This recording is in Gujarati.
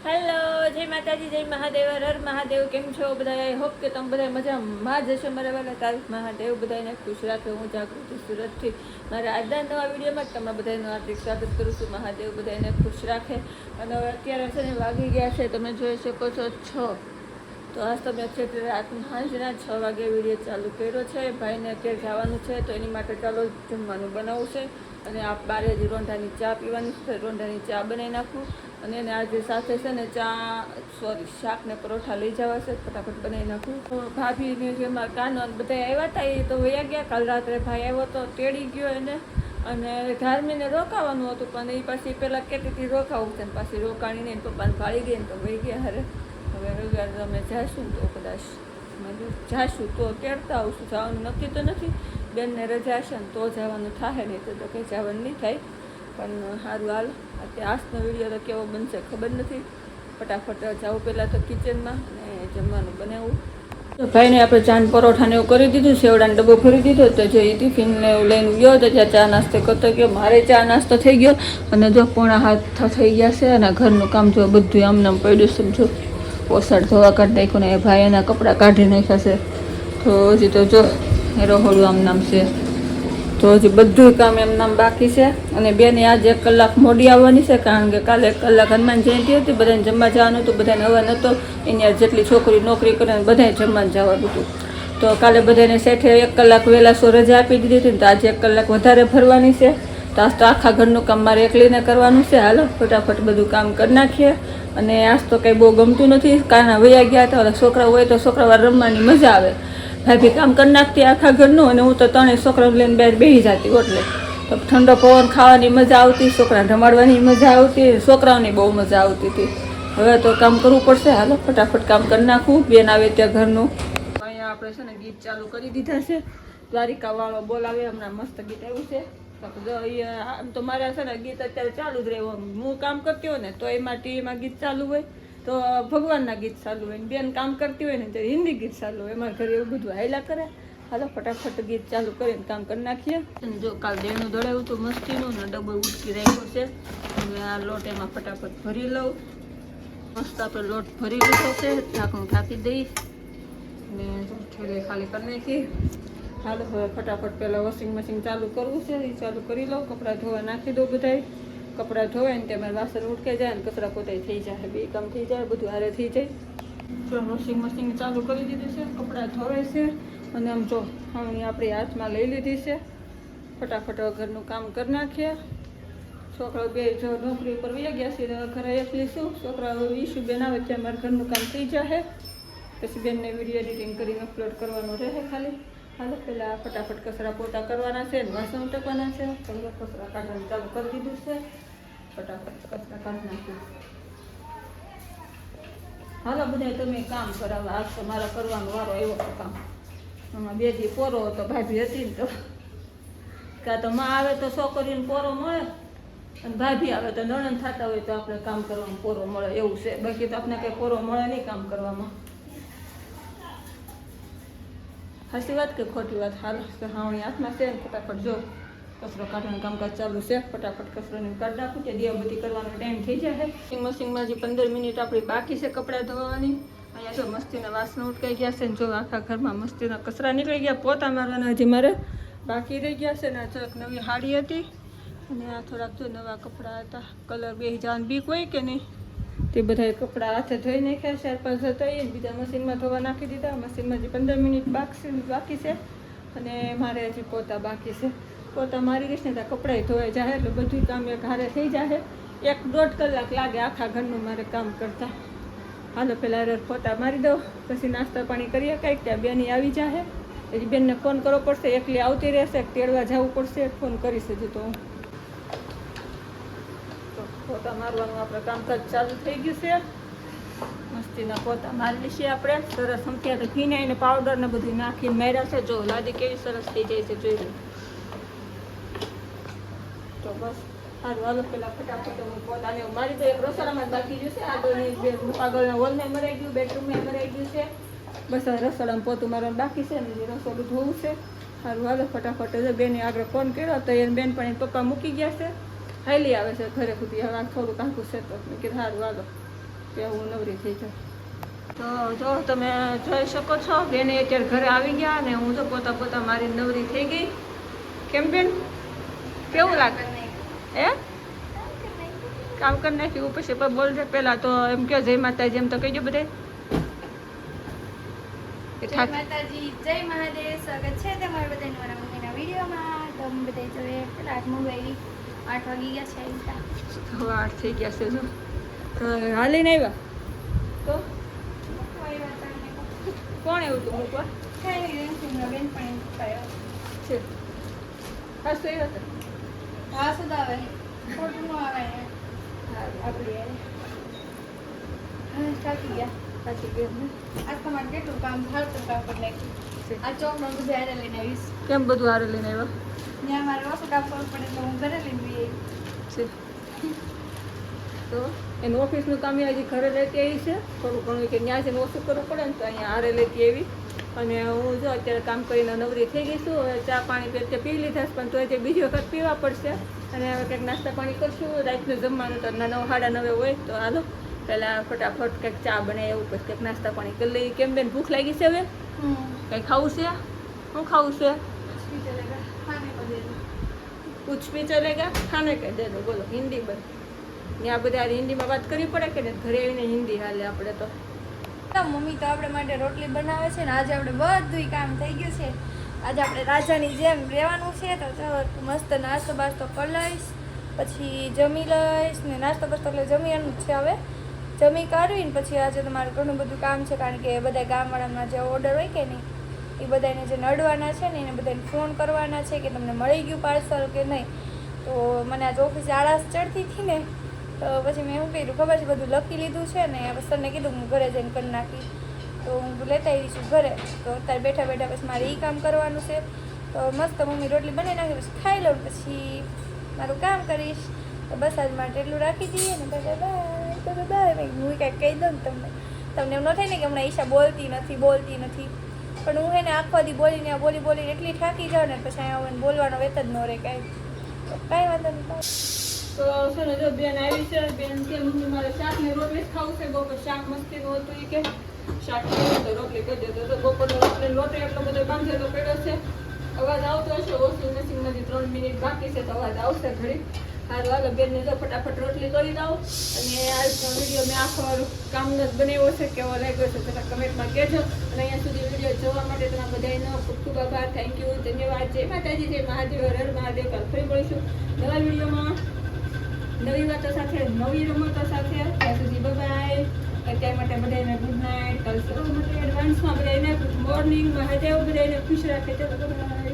હેલો, જય માતાજી, જય મહાદેવ, હર મહાદેવ. કેમ છો બધા? આઈ હોપ કે તમે બધા મજામાં જ હશો. મારા વાલા તારીખ મહાદેવ બધાને ખુશ રાખે. હું જાગૃતિ સુરતથી મારા આજના નવા વિડીયોમાં તમે બધાનું હાર્દિક સ્વાગત કરું છું. મહાદેવ બધાને ખુશ રાખે. અને હવે અત્યારે છે ને વાગી ગયા છે, તમે જોઈ શકો છો 6. તો આજ તમે અત્યારે સાંજના 6 વાગે વિડીયો ચાલુ કર્યો છે. ભાઈને અત્યારે જવાનું છે, તો એની માટે ચાલો જમવાનું બનાવવું છે. અને આ બારે જ રોંઢાની ચા પીવાની છે. રોંઢાની ચા બનાવી નાખું અને એને આજે સાથે છે ને શાક ને પરોઠા લઈ જવા છે. ફટાફટ બનાવી નાખું. ભાભીને જે મારા કાનો બધા આવ્યા હતા એ તો વયા ગયા. કાલ રાત્રે ભાઈ આવ્યો તો તેડી ગયો એને. અને ધાર્મીને રોકાવાનું હતું, પણ એ પાછી પહેલાં કહેતી હતી રોકાવું છે, ને પાછી રોકાણીને પપ્પાને ભાળી ગઈ ને તો વહી ગયા. હવે રવિવાર અમે જઈશું તો કદાચ જઈશું તો તેડતા આવશું. જવાનું નક્કી તો નથી, બેનને રજા હશે ને તો જવાનું થાય, નહીં તો કંઈ જવાનું નહીં થાય. પણ સારું હાલ. અત્યારે આજનો વિડીયો તો કેવો બનશે ખબર નથી. ફટાફટ જવું પહેલાં તો કિચનમાં અને જમવાનું બનાવવું. તો ભાઈને આપણે ચાન પરોઠાને એવું કરી દીધું, સેવડાનો ડબ્બો ભરી દીધો. તો જો એ ટિફિનને એવું લઈને ગયો તો ત્યાં ચા નાસ્તો કરતો ગયો. મારે ચા નાસ્તો થઈ ગયો અને જો પોણા હાથ થઈ ગયા છે. અને ઘરનું કામ જો બધું આમને આમ પડ્યું સમજો. પોસાડ ધોવા કાઢી નાખ્યું ને ભાઈ એના કપડાં કાઢી નાખ્યા છે. તો હજી તો જો રહોડું આમ નામ છે. તો હજી બધું કામ એમ નામ બાકી છે. અને બેને આજે 1 કલાક મોડી આવવાની છે, કારણ કે કાલે 1 કલાક હનુમાન જયંતિ હતી. બધાને જમવા જવાનું હતું, બધાને હવા નહોતો. એની જેટલી છોકરી નોકરી કરે ને બધાને જમવાનું જવાનું હતું. તો કાલે બધાને શેઠે 1 કલાક વહેલા રજા આપી દીધી હતી ને, તો આજે 1 કલાક વધારે ભરવાની છે. તો આજ તો આખા ઘરનું કામ મારે એકલીને કરવાનું છે. હાલો ફટાફટ બધું કામ કરી નાખીએ. અને આજ તો કંઈ બહુ ગમતું નથી, કારના વયા ગયા હતા. છોકરા હોય તો છોકરા રમવાની મજા આવે. ભાભી કામ કરી નાખતી આખા ઘરનું, અને હું તો 3 છોકરાઓ લઈને બહાર બેસી જતી. એટલે તો ઠંડો પવન ખાવાની મજા આવતી, છોકરાને રમાડવાની મજા આવતી, છોકરાઓની બહુ મજા આવતી હતી. હવે તો કામ કરવું પડશે. હાલો ફટાફટ કામ કરી નાખવું. બેન આવે ત્યાં ઘરનું. અહીંયા આપણે છે ને ગીત ચાલુ કરી દીધા છે. દ્વારિકા વાળો બોલાવે, હમણાં મસ્ત ગીત આવ્યું છે. આમ તો મારે છે ને ગીત અત્યારે ચાલુ જ રહેવું. હું કામ કરતી હોય ને તો એમાં ટીવીમાં ગીત ચાલુ હોય, તો ભગવાનના ગીત ચાલુ હોય. બેન કામ કરતી હોય ને ત્યારે હિન્દી ગીત ચાલુ હોય. અમારા ઘરે એવું બધું હાયલા કરે. હાલો ફટાફટ ગીત ચાલુ કરીને કામ કરી નાખીએ. અને જો કાલ દેણું દોડાવ્યું હતું મસ્તીનું ને ડબ્બો ઉટકી રાખ્યો છે. હવે આ લોટ એમાં ફટાફટ ભરી લઉં. મસ્ત આપણે લોટ ભરી લીધો છે. ઢાંકણું ઢાંકી દઈ અને ઠેલી ખાલી કરી નાખી. હાલો હવે ફટાફટ પહેલાં વોશિંગ મશીન ચાલુ કરવું છે, એ ચાલુ કરી લઉં. કપડાં ધોવા નાખી દઉં. બધાય કપડાં ધોવાય ને તેમાં વાસણ ઉટકાઈ જાય ને કચરા પોતાય થઈ જાય. બે કામ થઈ જાય, બધું હારે થઈ જાય. જો વોશિંગ મશીન ચાલુ કરી દીધું છે. કપડાં ધોવાય છે. અને આમ જો હાણી આપણી હાથમાં લઈ લીધી છે. ફટાફટ ઘરનું કામ કરી નાખીએ. છોકરાઓ બે જો નોકરી ઉપર વહી ગયા છે. ઘરે એકલી છું. છોકરાઓ ઈશુ બેન આવે ત્યાં મારે ઘરનું કામ થઈ જાય. પછી બેનને વિડીયો એડિટિંગ કરીને અપલોડ કરવાનું રહે ખાલી. હાલો પહેલાં ફટાફટ કચરા પોતા કરવાના છે ને વાસણ ઉટકવાના છે. પહેલાં કચરા કાઢવાનું ચાલુ કરી દીધું છે. ફટાફટ કચરા કાઢી નાખ્યું. હાલો બધા તમે કામ કરાવો. આજ તો મારા કરવાનો વારો એવો હતો કામ. આમાં 2 દી પોરો હતો, ભાભી હતી ને તો કાં તો માં આવે તો છોકરીને પોરો મળે, અને ભાભી આવે તો નણંદ થતા હોય તો આપણે કામ કરવામાં પોરો મળે એવું છે. બાકી તો આપણે કંઈ પોરો મળે નહીં કામ કરવામાં. સાચી વાત કે ખોટી વાત? હાલ હાવણી હાથમાં છે ને ફટાફટ જો કચરો કાઢવાનું કામકાજ ચાલુ છે. ફટાફટ કચરોને કાઢી નાખું ત્યાં દિયાબત્તી કરવાનો ટાઈમ થઈ જાય. વોશિંગ મશીનમાં જે 15 મિનિટ આપણી બાકી છે કપડાં ધોવાની. અહીંયા જો મસ્તીના વાસણ ઉટકાઈ ગયા છે ને જો આખા ઘરમાં મસ્તીના કચરા નીકળી ગયા. પોતા મારવાના હજી મારે બાકી રહી ગયા છે ને. આ થોડાક નવી હાડી હતી અને આ થોડાક જો નવા કપડાં હતા. કલર બેસી જવાની બીક હોય કે નહીં, તે બધા કપડાં હાથે ધોઈ નાખ્યા. 4-5 હતા એ બીજા મશીનમાં ધોવા નાખી દીધા. મશીનમાં જે 15 મિનિટ બાકી છે. અને મારે હજી પોતા બાકી છે. પોતા મારી રહીશ ને ત્યાં કપડાં ધોવાઈ જાય એટલે બધું કામ એક હારે થઈ જાય. 1-1.5 કલાક લાગે આખા ઘરનું મારે કામ કરતા. હાલો પહેલાં પોતા મારી દઉં, પછી નાસ્તા પાણી કરીએ. કંઈક ત્યાં બેની આવી જાય. હજી બેનને ફોન કરવો પડશે. એકલી આવતી રહેશે, તેડવા જવું પડશે. ફોન કરીશ હજી તો. પોતા મારવાનું આપણે કામકાજ ચાલુ થઈ ગયું છે. મસ્તીના પોતા મારી લઈશું આપણે. સરસ સમથ્યા તો ફીનાઈને પાવડર ને બધું નાખીને માર્યા છે. જો લાદી કેવી સરસ થઈ જાય છે જોઈ લો. તો બસ સારું હાલો પેલા ફટાફટ હું પોતાને મારી તો એક રસોડામાં બાકી ગયું છે. આગળના હોલમાં મરાઈ ગયું, બેડરૂમમાં મરાઈ ગયું છે. બસ હવે રસોડામાં પોતું મારવાનું બાકી છે ને રસોડું ધોવું છે. સારું હાલો ફટાફટ જો બેને આગળ ફોન કર્યો તો એને બેન પણ પપ્પા મૂકી ગયા છે. હાલી આવે છે ઘરે સુધી. હવે થોડુંક આખું છે તો મેં કીધું સારું હાલો ત્યાં હું નવરી થઈ જાઉં. તો જો તમે જોઈ શકો છો બેને અત્યારે ઘરે આવી ગયા ને હું તો પોતા મારી નવરી થઈ ગઈ. કેમ બેન કેવું લાગે હે કામ કરી નાખ્યું પછી પણ બોલજે પહેલાં તો એમ કહો જય માતાજી એમ તો કહીજો બધે. જય માતાજી, જય મહાદેવ. સ્વાગત છે તમારા બધાનું મારા મમ્મીના વિડીયોમાં. તો અમે બધા જોઈએ પેલા 8 મોબાઈલ 8 વાગી ગયા છે. હવે 8 થઈ ગયા છે. જો તો હાલીને આવ્યા તો કોણ એવું હતું મૂકવા બેન પણ છે ખાસ તો આવ્યા હતા. હા સુધ આવે ખોટું ન આવે આપણે થાકી ગયા. સાચી ગયા આજ તમારે કેટલું કામ હાલતું કામ કરી નાખ્યું. આ ચોકમાં બધું હારે લઈને આવીશ. કેમ બધું હારે લઈને આવ્યા ત્યાં મારે ઓછું કામ કરવું પડે તો હું ઘરે લઈને બી છે. તો એનું ઓફિસનું કામ હજી ઘરે લેતી આવી છે થોડું ઘણું કે ત્યાં છે ઓછું કરવું પડે ને તો અહીંયા હારે લેતી આવી. અને હું જો અત્યારે કામ કરીને નવરી થઈ ગઈ છું. હવે ચા પાણી પેટ પી લીધા છે પણ તો જે બીજી વખત પીવા પડશે. અને હવે કંઈક નાસ્તા પાણી કરશું. રાતનું જમવાનું તો 9 સાડા 9 હોય તો હાલો પહેલાં ફટાફટ કંઈક ચા બનાવે એવું પછી કંઈક નાસ્તા પાણી કરી લઈએ. કેમ બેન ભૂખ લાગી છે હવે કંઈ ખાવું છે? શું ખાવું છે? कुछ भी चलेगा खाने के दे दो. बोलो हिंदी बन ત્યાં બધા હિન્દીમાં વાત કરવી પડે કે ઘરે આવીને હિન્દી હાલે આપણે તો. મમ્મી તો આપણે માટે રોટલી બનાવે છે ને આજે આપણે બધું કામ થઈ ગયું છે. આજે આપણે રાજાની જેમ રહેવાનું છે. તો ચાલો મસ્ત નાસ્તો બાસ્તો કરી લઈશ પછી જમી લઈશ ને નાસ્તો બાસ્તો એટલે જમીવાનું જ છે. હવે જમી કાઢવીને પછી આજે તમારે ઘણું બધું કામ છે કારણ કે બધા ગામવાળામાં જે ઓર્ડર હોય કે નહીં એ બધાને જે નડવાના છે ને એને બધાને ફોન કરવાના છે કે તમને મળી ગયું પાર્સલ કે નહીં. તો મને આજ ઓફિસે આળસ ચડતી હતી ને તો પછી મેં એવું કર્યું ખબર છે બધું લખી લીધું છે ને સરને કીધું હું ઘરે જઈને કરી નાખી. તો હું લેતા આવી છું ઘરે. તો અત્યારે બેઠા બેઠા પછી મારે એ કામ કરવાનું છે. તો મસ્ત મમ્મી રોટલી બનાવી નાખી પછી ખાઈ લઉં પછી મારું કામ કરીશ. તો બસ આજ માટે એટલું રાખી દઈએ ને બાય બાય. હું કાંઈક કહી દઉં ને તમને એમ ન થાય ને કે હમણાં ઈશા બોલતી નથી પણ હું એને આખો દી બોલીને એટલી થાકી જાઉં ને પછી અહીંયા બોલવાનો વેત જ ન રહે કાંઈ વાંધો નહીં. તો છે ને જો બેન આવી છે. બેન કે મમ્મી મારે શાક ને રોટલી જ ખાવું છે. બપોર શાક મસ્તીનું હતું એ કે શાક ખાવું તો રોટલી કરી દેતો. તો બપોરનો રોટલી લોટો એટલો બધો બાંધેલો પડ્યો છે. અવાજ આવતો હશે. વોશિંગ મશીનમાંથી 3 મિનિટ બાકી છે તો અવાજ આવશે ઘડી. સારું હાલો બેનને જો ફટાફટ રોટલી કરી દઉં. અને આજનો વિડીયો મેં આખો કામનો જ બનાવ્યો છે. કેવો લાગ્યો છે જરા કમેન્ટમાં કહેજો. અને અહીંયા સુધી વિડીયો જોવા માટે તમારા બધાનો ખૂબ ખૂબ આભાર. થેન્ક યુ, ધન્યવાદ. જય માતાજી, જય મહાદેવ, હર મહાદેવ. કાલ ફરી મળીશું નવા વિડીયોમાં નવી વાતો સાથે નવી રમતો સાથે. ત્યાં સુધી બાય. અત્યાર માટે બધાને ગુડ નાઇટ. કાલ સવાર માટે એડવાન્સમાં બધાને ગુડ મોર્નિંગ. મહાદેવ બધાને ખુશ રાખે. ચલો બાય.